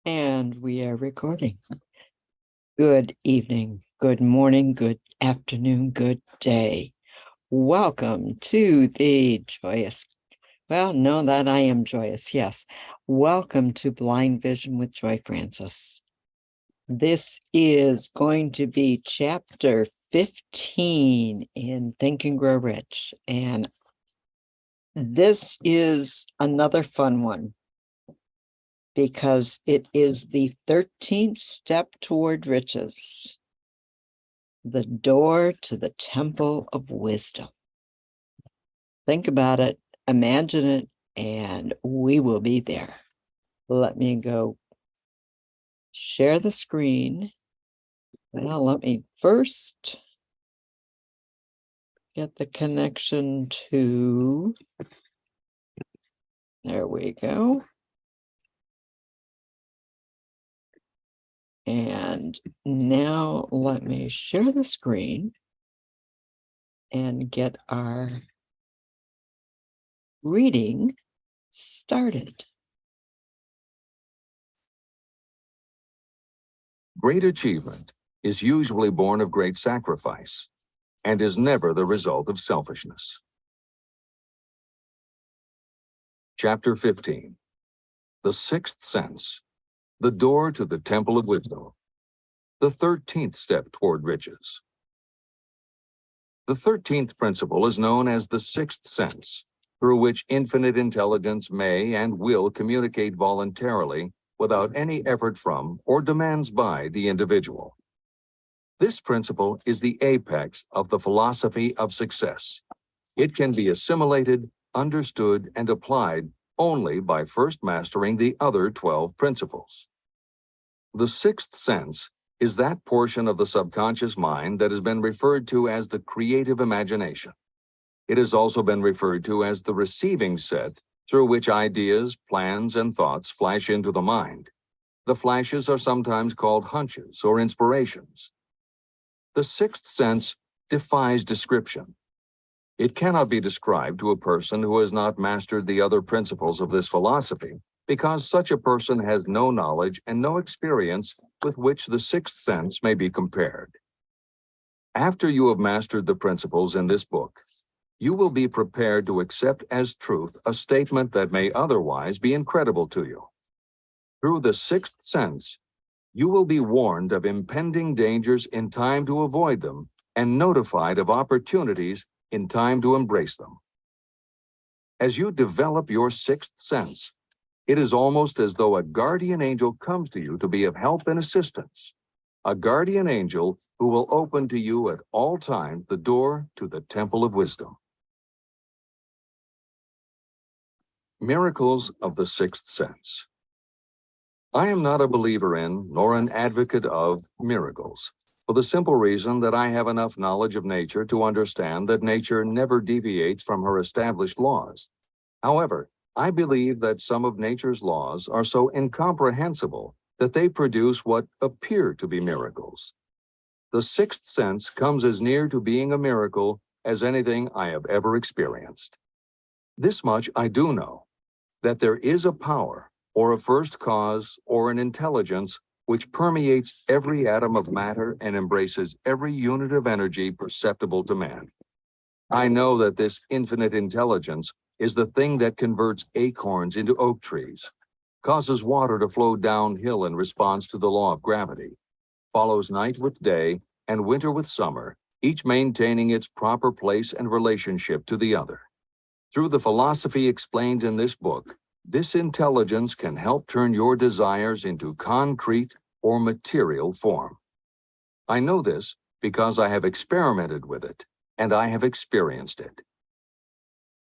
And we are recording. Good evening, good morning, good afternoon, good day. Welcome to the joyous, well, know that I am joyous, yes. Welcome to Blind Vision with Joy Francis. This is going to be chapter 15 in Think and Grow Rich. And this is another fun one, because it is the 13th step toward riches, the door to the temple of wisdom. Think about it, imagine it, and we will be there. Let me go share the screen. Well, let me first get the connection to, there we go. And now let me share the screen and get our reading started. Great achievement is usually born of great sacrifice and is never the result of selfishness. Chapter 15. The Sixth Sense, the door to the Temple of Wisdom, the 13th step toward riches. The 13th principle is known as the sixth sense, through which infinite intelligence may and will communicate voluntarily without any effort from or demands by the individual. This principle is the apex of the philosophy of success. It can be assimilated, understood, and applied only by first mastering the other 12 principles. The sixth sense is that portion of the subconscious mind that has been referred to as the creative imagination. It has also been referred to as the receiving set through which ideas, plans, and thoughts flash into the mind. The flashes are sometimes called hunches or inspirations. The sixth sense defies description. It cannot be described to a person who has not mastered the other principles of this philosophy, because such a person has no knowledge and no experience with which the sixth sense may be compared. After you have mastered the principles in this book, you will be prepared to accept as truth a statement that may otherwise be incredible to you. Through the sixth sense, you will be warned of impending dangers in time to avoid them and notified of opportunities in time to embrace them. As you develop your sixth sense, it is almost as though a guardian angel comes to you to be of help and assistance. A guardian angel who will open to you at all times the door to the Temple of Wisdom. Miracles of the Sixth Sense. I am not a believer in, nor an advocate of, miracles, for the simple reason that I have enough knowledge of nature to understand that nature never deviates from her established laws. However, I believe that some of nature's laws are so incomprehensible that they produce what appear to be miracles. The sixth sense comes as near to being a miracle as anything I have ever experienced. This much I do know, that there is a power, or a first cause, or an intelligence which permeates every atom of matter and embraces every unit of energy perceptible to man. I know that this infinite intelligence is the thing that converts acorns into oak trees, causes water to flow downhill in response to the law of gravity, follows night with day and winter with summer, each maintaining its proper place and relationship to the other. Through the philosophy explained in this book, this intelligence can help turn your desires into concrete or material form. I know this because I have experimented with it, and I have experienced it.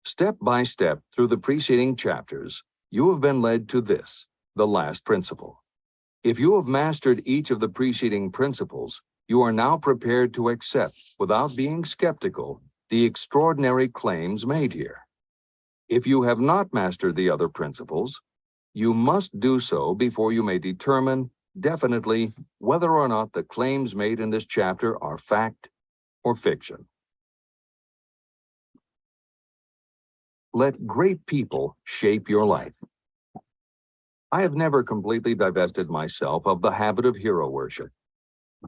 Step by step through the preceding chapters, you have been led to this, the last principle. If you have mastered each of the preceding principles, you are now prepared to accept, without being skeptical, the extraordinary claims made here. If you have not mastered the other principles, you must do so before you may determine definitely whether or not the claims made in this chapter are fact or fiction. Let great people shape your life. I have never completely divested myself of the habit of hero worship.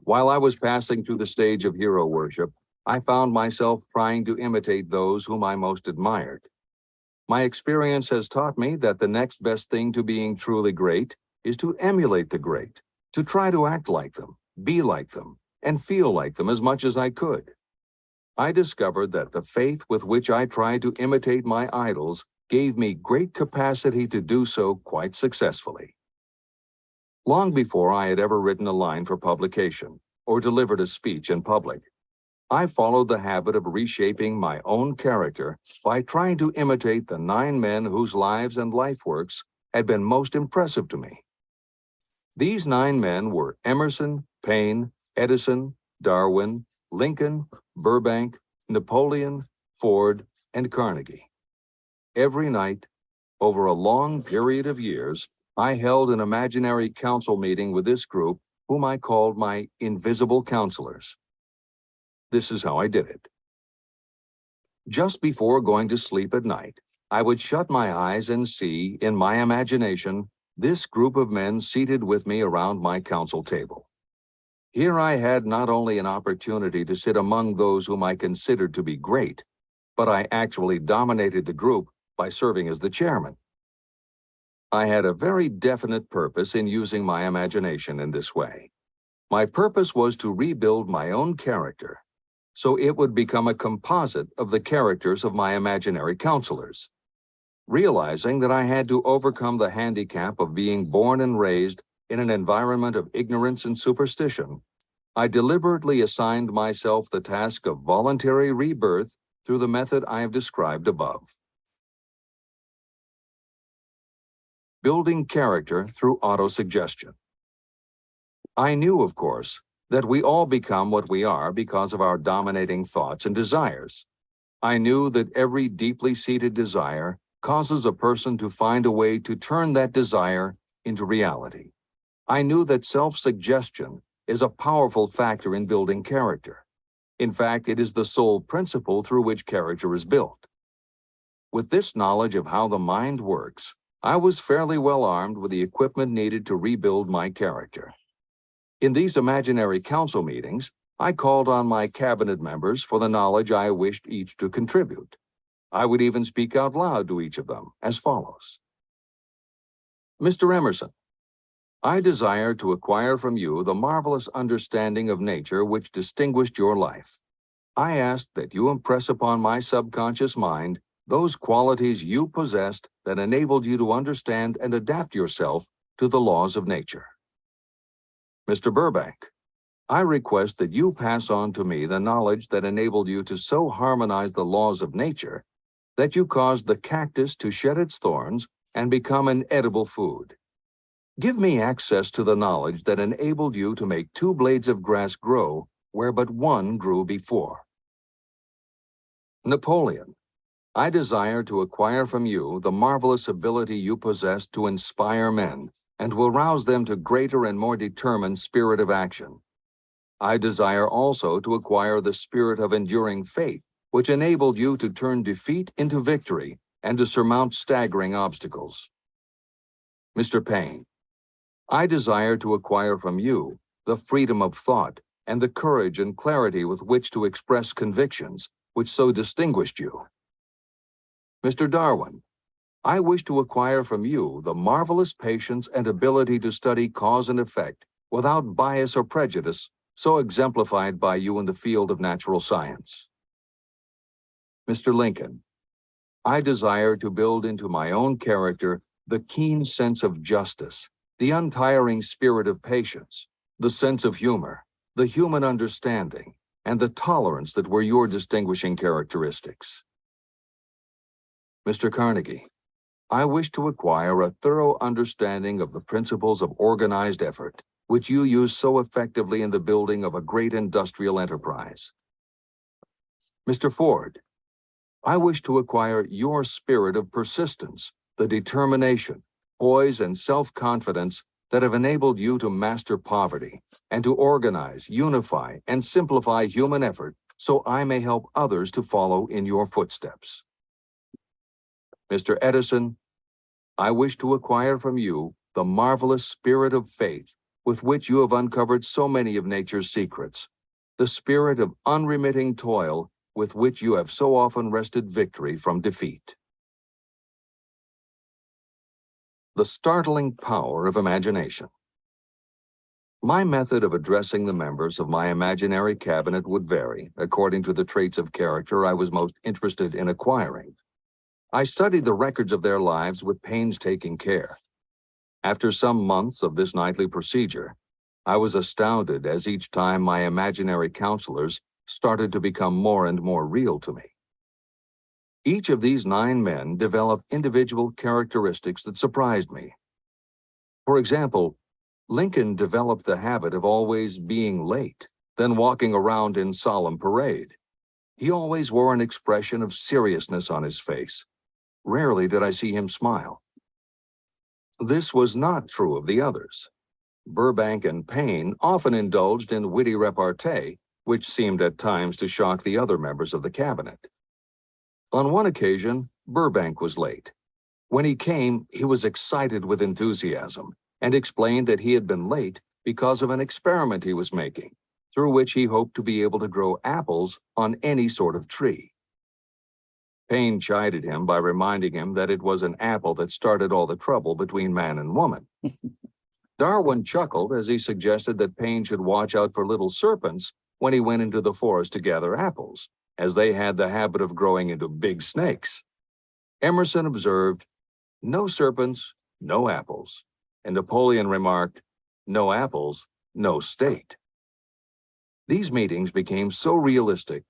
While I was passing through the stage of hero worship, I found myself trying to imitate those whom I most admired. My experience has taught me that the next best thing to being truly great is to emulate the great, to try to act like them, be like them, and feel like them as much as I could. I discovered that the faith with which I tried to imitate my idols gave me great capacity to do so quite successfully. Long before I had ever written a line for publication or delivered a speech in public, I followed the habit of reshaping my own character by trying to imitate the 9 men whose lives and life works had been most impressive to me. These 9 men were Emerson, Paine, Edison, Darwin, Lincoln, Burbank, Napoleon, Ford, and Carnegie. Every night, over a long period of years, I held an imaginary council meeting with this group, whom I called my invisible counselors. This is how I did it. Just before going to sleep at night, I would shut my eyes and see, in my imagination, this group of men seated with me around my council table. Here I had not only an opportunity to sit among those whom I considered to be great, but I actually dominated the group by serving as the chairman. I had a very definite purpose in using my imagination in this way. My purpose was to rebuild my own character, so it would become a composite of the characters of my imaginary counselors. Realizing that I had to overcome the handicap of being born and raised in an environment of ignorance and superstition, I deliberately assigned myself the task of voluntary rebirth through the method I have described above. Building character through autosuggestion. I knew, of course, that we all become what we are because of our dominating thoughts and desires. I knew that every deeply seated desire causes a person to find a way to turn that desire into reality. I knew that self-suggestion is a powerful factor in building character. In fact, it is the sole principle through which character is built. With this knowledge of how the mind works, I was fairly well armed with the equipment needed to rebuild my character. In these imaginary council meetings, I called on my cabinet members for the knowledge I wished each to contribute. I would even speak out loud to each of them as follows. Mr. Emerson, I desire to acquire from you the marvelous understanding of nature which distinguished your life. I ask that you impress upon my subconscious mind those qualities you possessed that enabled you to understand and adapt yourself to the laws of nature. Mr. Burbank, I request that you pass on to me the knowledge that enabled you to so harmonize the laws of nature that you caused the cactus to shed its thorns and become an edible food. Give me access to the knowledge that enabled you to make 2 blades of grass grow where but 1 grew before. Napoleon, I desire to acquire from you the marvelous ability you possess to inspire men and will rouse them to greater and more determined spirit of action. I desire also to acquire the spirit of enduring faith, which enabled you to turn defeat into victory and to surmount staggering obstacles. Mr. Paine, I desire to acquire from you the freedom of thought and the courage and clarity with which to express convictions which so distinguished you. Mr. Darwin, I wish to acquire from you the marvelous patience and ability to study cause and effect without bias or prejudice, so exemplified by you in the field of natural science. Mr. Lincoln, I desire to build into my own character the keen sense of justice, the untiring spirit of patience, the sense of humor, the human understanding, and the tolerance that were your distinguishing characteristics. Mr. Carnegie, I wish to acquire a thorough understanding of the principles of organized effort, which you use so effectively in the building of a great industrial enterprise. Mr. Ford, I wish to acquire your spirit of persistence, the determination, poise, and self-confidence that have enabled you to master poverty and to organize, unify, and simplify human effort so I may help others to follow in your footsteps. Mr. Edison, I wish to acquire from you the the marvelous spirit of faith with which you have uncovered so many of nature's secrets, the spirit of unremitting toil with which you have so often wrested victory from defeat. The startling power of imagination. My method of addressing the members of my imaginary cabinet would vary according to the traits of character I was most interested in acquiring. I studied the records of their lives with painstaking care. After some months of this nightly procedure, I was astounded as each time my imaginary counselors started to become more and more real to me. Each of these 9 men developed individual characteristics that surprised me. For example, Lincoln developed the habit of always being late, then walking around in solemn parade. He always wore an expression of seriousness on his face. Rarely did I see him smile. This was not true of the others. Burbank and Payne often indulged in witty repartee, which seemed at times to shock the other members of the cabinet. On one occasion, Burbank was late. When he came, he was excited with enthusiasm and explained that he had been late because of an experiment he was making, through which he hoped to be able to grow apples on any sort of tree. Payne chided him by reminding him that it was an apple that started all the trouble between man and woman. Darwin chuckled as he suggested that Payne should watch out for little serpents when he went into the forest to gather apples, as they had the habit of growing into big snakes. Emerson observed, "No serpents, no apples," and Napoleon remarked, "No apples, no state." These meetings became so realistic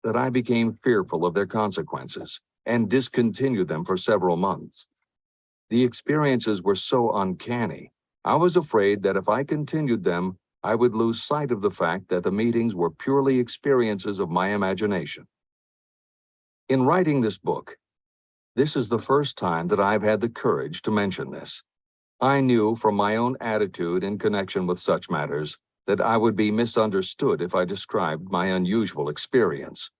that I became fearful of their consequences and discontinued them for several months. The experiences were so uncanny, I was afraid that if I continued them, I would lose sight of the fact that the meetings were purely experiences of my imagination. In writing this book, this is the first time that I've had the courage to mention this. I knew from my own attitude in connection with such matters that I would be misunderstood if I described my unusual experience.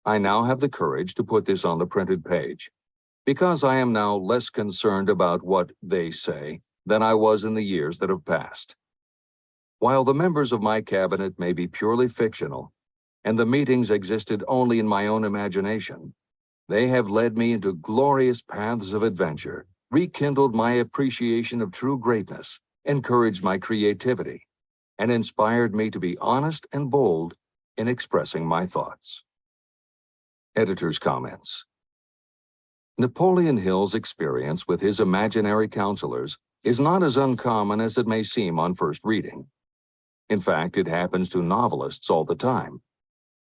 I now have the courage to put this on the printed page, because I am now less concerned about what they say than I was in the years that have passed. While the members of my cabinet may be purely fictional, and the meetings existed only in my own imagination, they have led me into glorious paths of adventure, rekindled my appreciation of true greatness, encouraged my creativity, and inspired me to be honest and bold in expressing my thoughts. Editor's comments. Napoleon Hill's experience with his imaginary counselors is not as uncommon as it may seem on first reading. In fact, it happens to novelists all the time.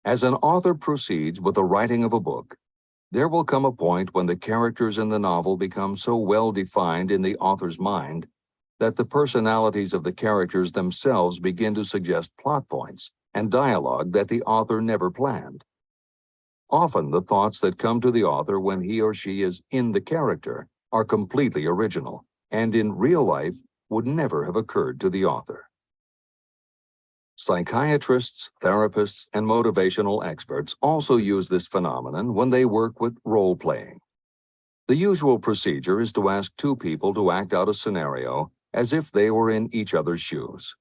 As an author proceeds with the writing of a book, there will come a point when the characters in the novel become so well defined in the author's mind that the personalities of the characters themselves begin to suggest plot points and dialogue that the author never planned. Often, the thoughts that come to the author when he or she is in the character are completely original, and in real life would never have occurred to the author. Psychiatrists, therapists, and motivational experts also use this phenomenon when they work with role-playing. The usual procedure is to ask 2 people to act out a scenario as if they were in each other's shoes.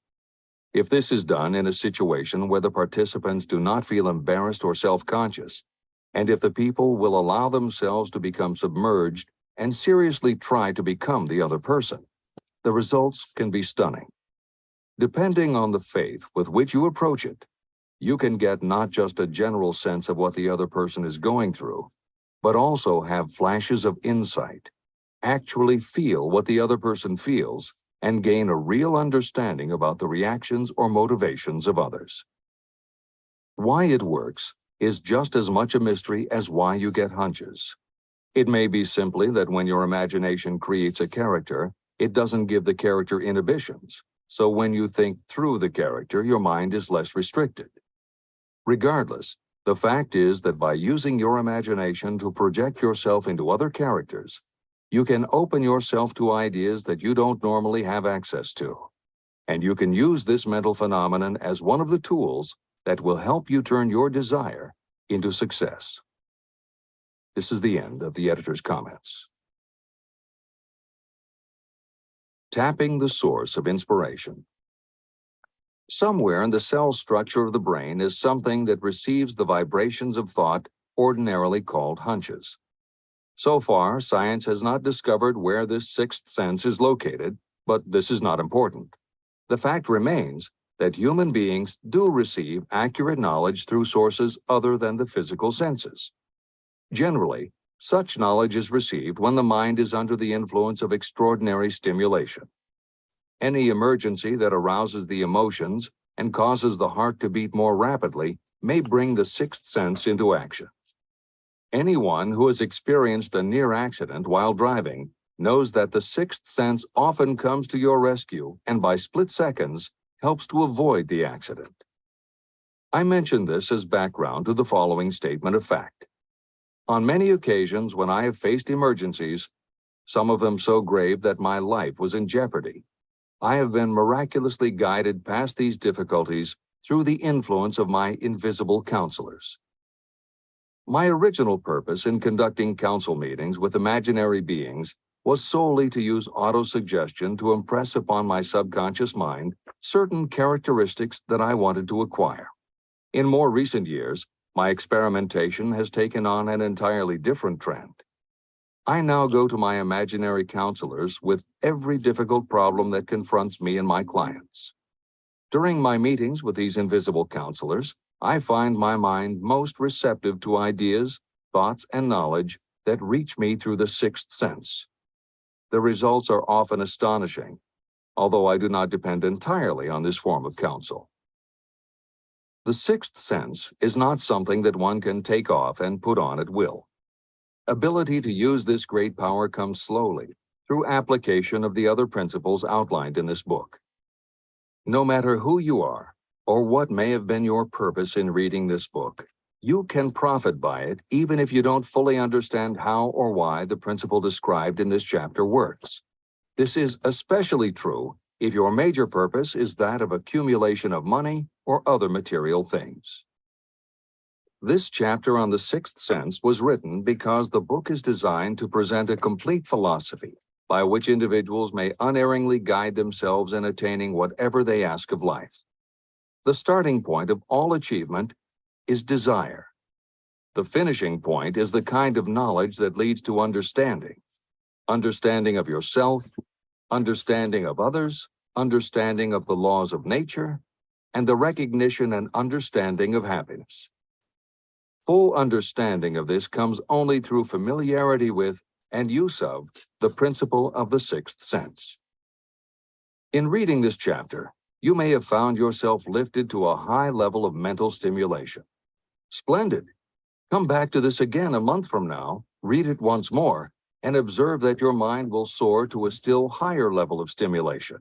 If this is done in a situation where the participants do not feel embarrassed or self-conscious, and if the people will allow themselves to become submerged and seriously try to become the other person, the results can be stunning. Depending on the faith with which you approach it, you can get not just a general sense of what the other person is going through, but also have flashes of insight, actually feel what the other person feels, and gain a real understanding about the reactions or motivations of others. Why it works is just as much a mystery as why you get hunches. It may be simply that when your imagination creates a character, it doesn't give the character inhibitions. So when you think through the character, your mind is less restricted. Regardless, the fact is that by using your imagination to project yourself into other characters, you can open yourself to ideas that you don't normally have access to. And you can use this mental phenomenon as one of the tools that will help you turn your desire into success. This is the end of the editor's comments. Tapping the source of inspiration. Somewhere in the cell structure of the brain is something that receives the vibrations of thought ordinarily called hunches. So far, science has not discovered where this sixth sense is located, but this is not important. The fact remains that human beings do receive accurate knowledge through sources other than the physical senses. Generally, such knowledge is received when the mind is under the influence of extraordinary stimulation. Any emergency that arouses the emotions and causes the heart to beat more rapidly may bring the sixth sense into action. Anyone who has experienced a near accident while driving knows that the sixth sense often comes to your rescue and by split seconds helps to avoid the accident. I mention this as background to the following statement of fact. On many occasions when I have faced emergencies, some of them so grave that my life was in jeopardy, I have been miraculously guided past these difficulties through the influence of my invisible counselors. My original purpose in conducting council meetings with imaginary beings was solely to use autosuggestion to impress upon my subconscious mind certain characteristics that I wanted to acquire. In more recent years, my experimentation has taken on an entirely different trend. I now go to my imaginary counselors with every difficult problem that confronts me and my clients. During my meetings with these invisible counselors, I find my mind most receptive to ideas, thoughts, and knowledge that reach me through the sixth sense. The results are often astonishing, although I do not depend entirely on this form of counsel. The sixth sense is not something that one can take off and put on at will. Ability to use this great power comes slowly through application of the other principles outlined in this book. No matter who you are or what may have been your purpose in reading this book, you can profit by it even if you don't fully understand how or why the principle described in this chapter works. This is especially true if your major purpose is that of accumulation of money or other material things. This chapter on the sixth sense was written because the book is designed to present a complete philosophy by which individuals may unerringly guide themselves in attaining whatever they ask of life. The starting point of all achievement is desire. The finishing point is the kind of knowledge that leads to understanding. Understanding of yourself, understanding of others, understanding of the laws of nature, and the recognition and understanding of happiness. Full understanding of this comes only through familiarity with and use of the principle of the sixth sense. In reading this chapter, you may have found yourself lifted to a high level of mental stimulation. Splendid! Come back to this again a month from now, read it once more, and observe that your mind will soar to a still higher level of stimulation.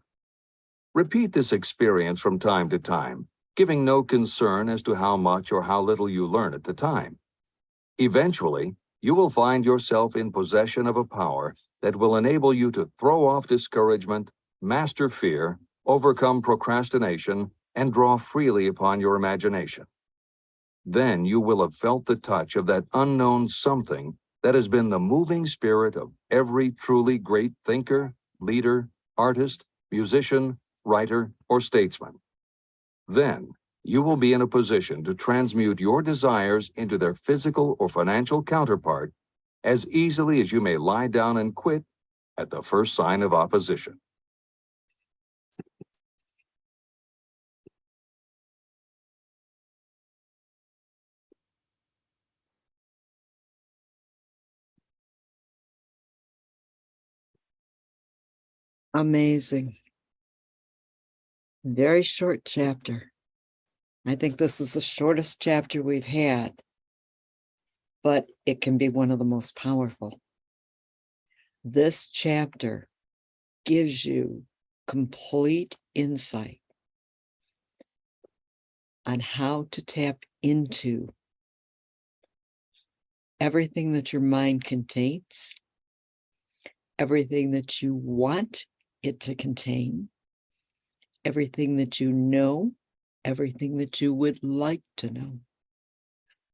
Repeat this experience from time to time, giving no concern as to how much or how little you learn at the time. Eventually, you will find yourself in possession of a power that will enable you to throw off discouragement, master fear, overcome procrastination, and draw freely upon your imagination. Then you will have felt the touch of that unknown something that has been the moving spirit of every truly great thinker, leader, artist, musician, writer, or statesman. Then you will be in a position to transmute your desires into their physical or financial counterpart as easily as you may lie down and quit at the first sign of opposition. Amazing. Very short chapter. I think this is the shortest chapter we've had, but it can be one of the most powerful. This chapter gives you complete insight on how to tap into everything that your mind contains, everything that you want it to contain, everything that you know, everything that you would like to know,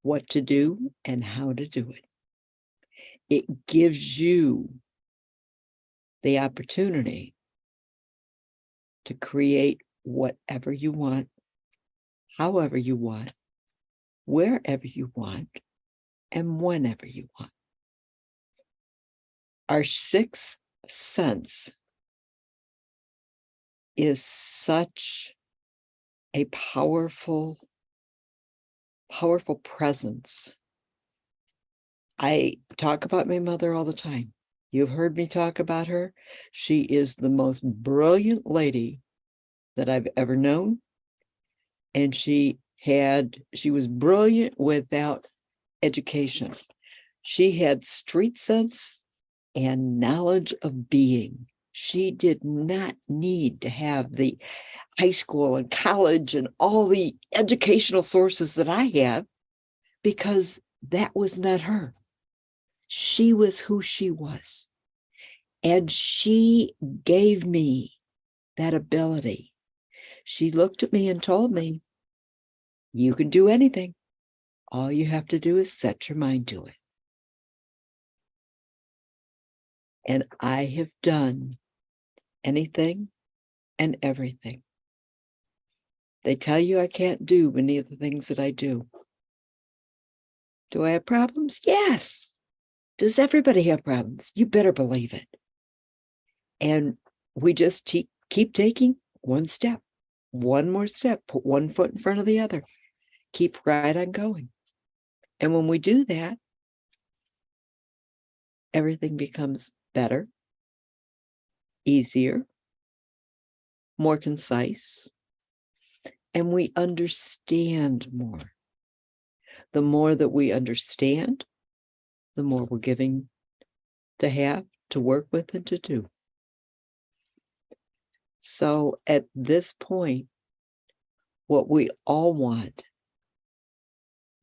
what to do and how to do it. It gives you the opportunity to create whatever you want, however you want, wherever you want, and whenever you want. Our sixth sense is such a powerful presence. I talk about my mother all the time. You've heard me talk about her. She is the most brilliant lady that I've ever known. And she was brilliant without education. She had street sense and knowledge of being. She did not need to have the high school and college and all the educational sources that I have, because that was not her. She was who she was. And she gave me that ability. She looked at me and told me, you can do anything. All you have to do is set your mind to it. And I have done anything and everything. They tell you I can't do many of the things that I do. Do I have problems? Yes. Does everybody have problems? You better believe it. And we just keep taking one step, one more step, put one foot in front of the other, keep right on going. And when we do that, everything becomes better, easier, more concise, and we understand more. The more that we understand, the more we're giving to have, to work with, and to do. So at this point, what we all want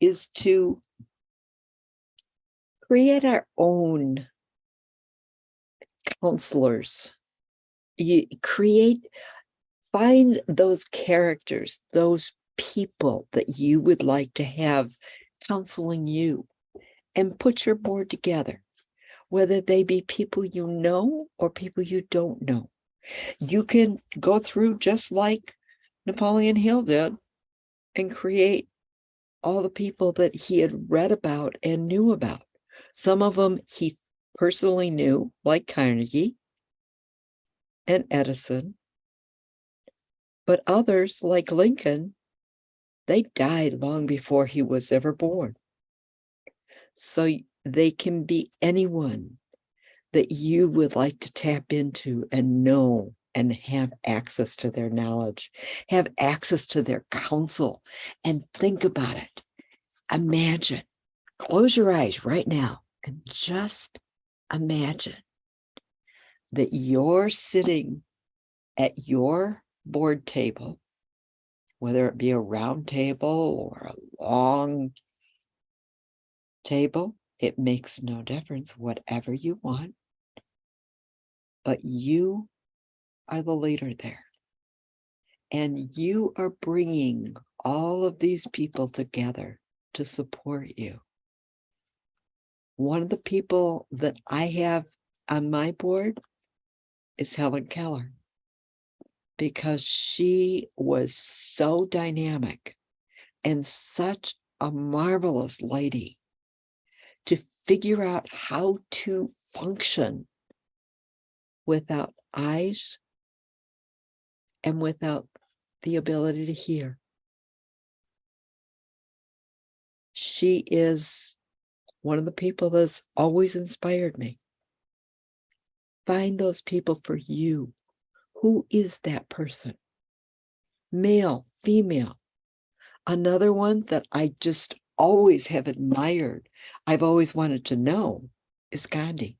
is to create our own counselors. Find those characters, those people that you would like to have counseling you, and put your board together, whether they be people you know or people you don't know. You can go through just like Napoleon Hill did and create all the people that he had read about and knew about. Some of them he personally knew, like Carnegie and Edison, but others, like Lincoln, they died long before he was ever born. So they can be anyone that you would like to tap into and know and have access to their knowledge, have access to their counsel, and think about it. Imagine, close your eyes right now and just imagine that you're sitting at your board table, whether it be a round table or a long table, it makes no difference, whatever you want. But you are the leader there. And you are bringing all of these people together to support you. One of the people that I have on my board is Helen Keller, because she was so dynamic and such a marvelous lady to figure out how to function without eyes and without the ability to hear. She is one of the people that's always inspired me. Find those people for you. Who is that person? Male, female. Another one that I just always have admired, I've always wanted to know, is Gandhi.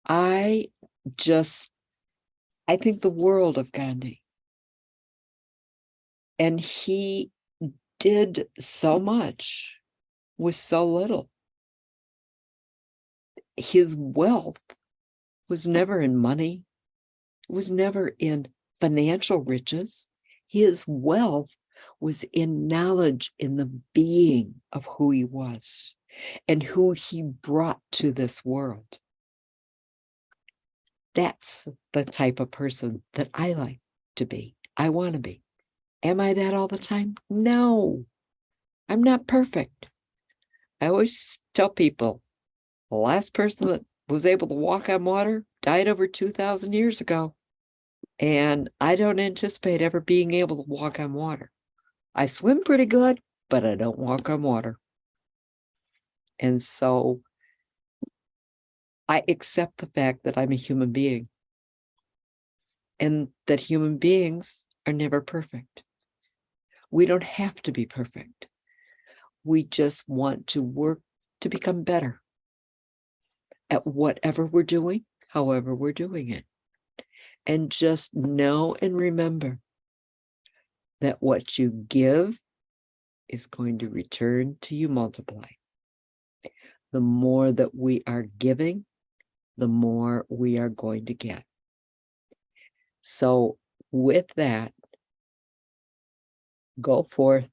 I think the world of Gandhi. And he did so much with so little. His wealth was never in money, was never in financial riches. His wealth was in knowledge, in the being of who he was and who he brought to this world. That's the type of person that I like to be. I want to be. Am I that all the time? No, I'm not perfect. I always tell people the last person that was able to walk on water died over 2,000 years ago. And I don't anticipate ever being able to walk on water. I swim pretty good, but I don't walk on water. And so I accept the fact that I'm a human being and that human beings are never perfect. We don't have to be perfect. We just want to work to become better at whatever we're doing, however we're doing it. And just know and remember that what you give is going to return to you multiply. The more that we are giving, the more we are going to get. So with that, go forth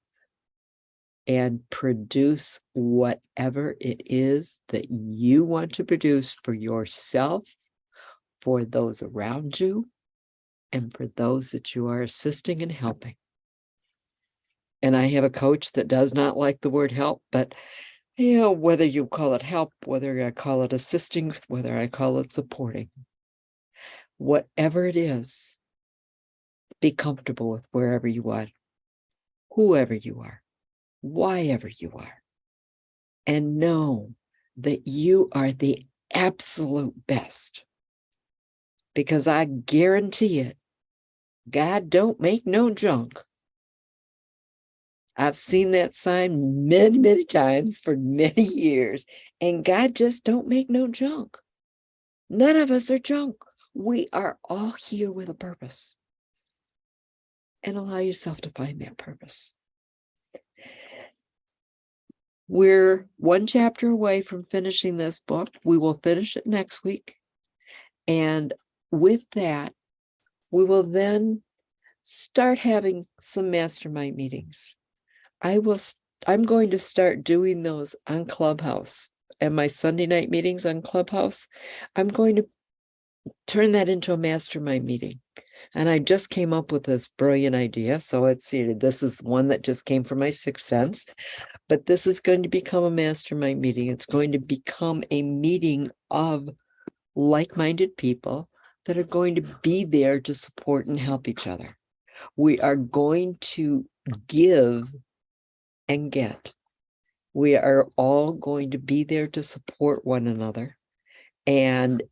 and produce whatever it is that you want to produce for yourself, for those around you, and for those that you are assisting and helping. And I have a coach that does not like the word help, but whether you call it help, whether I call it assisting, whether I call it supporting, whatever it is, be comfortable with wherever you are, whoever you are, whyever you are, and know that you are the absolute best. Because I guarantee it, God don't make no junk. I've seen that sign many, many times for many years, and God just don't make no junk. None of us are junk. We are all here with a purpose. And allow yourself to find that purpose. We're one chapter away from finishing this book. We will finish it next week. And with that, we will then start having some mastermind meetings. I'm going to start doing those on Clubhouse, and my Sunday night meetings on Clubhouse. I'm going to turn that into a mastermind meeting. And I just came up with this brilliant idea. So this is one that just came from my sixth sense, but this is going to become a mastermind meeting. It's going to become a meeting of like-minded people that are going to be there to support and help each other. We are going to give and get. We are all going to be there to support one another. And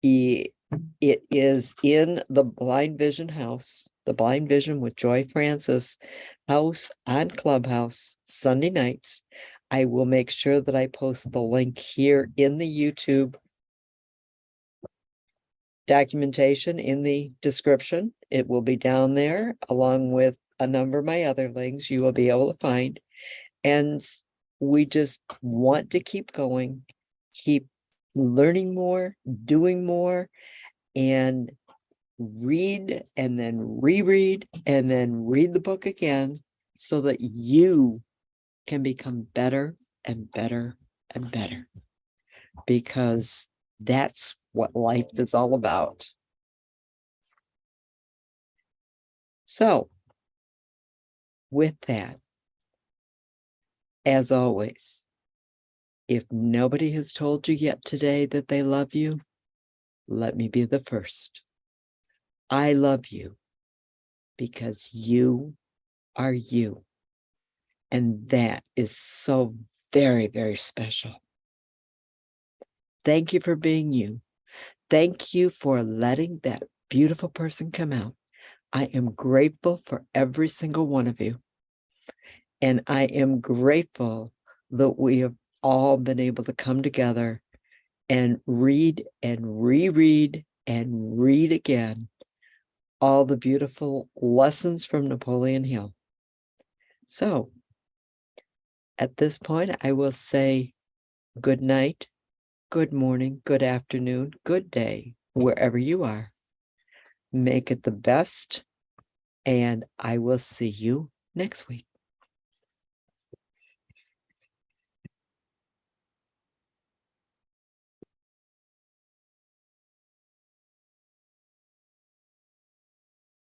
it is in the Blind Vision house, the Blind Vision with Joy Francis house on Clubhouse, Sunday nights. I will make sure that I post the link here in the YouTube documentation in the description. It will be down there along with a number of my other links you will be able to find. And we just want to keep going, keep learning more, doing more, and read and then reread and then read the book again so that you can become better and better and better. Because that's what life is all about. So, with that, as always, if nobody has told you yet today that they love you, let me be the first. I love you because you are you. And that is so very, very special. Thank you for being you. Thank you for letting that beautiful person come out. I am grateful for every single one of you. And I am grateful that we have all been able to come together and read and reread and read again all the beautiful lessons from Napoleon Hill. So at this point, I will say good night, good morning, good afternoon, good day, wherever you are. Make it the best, and I will see you next week.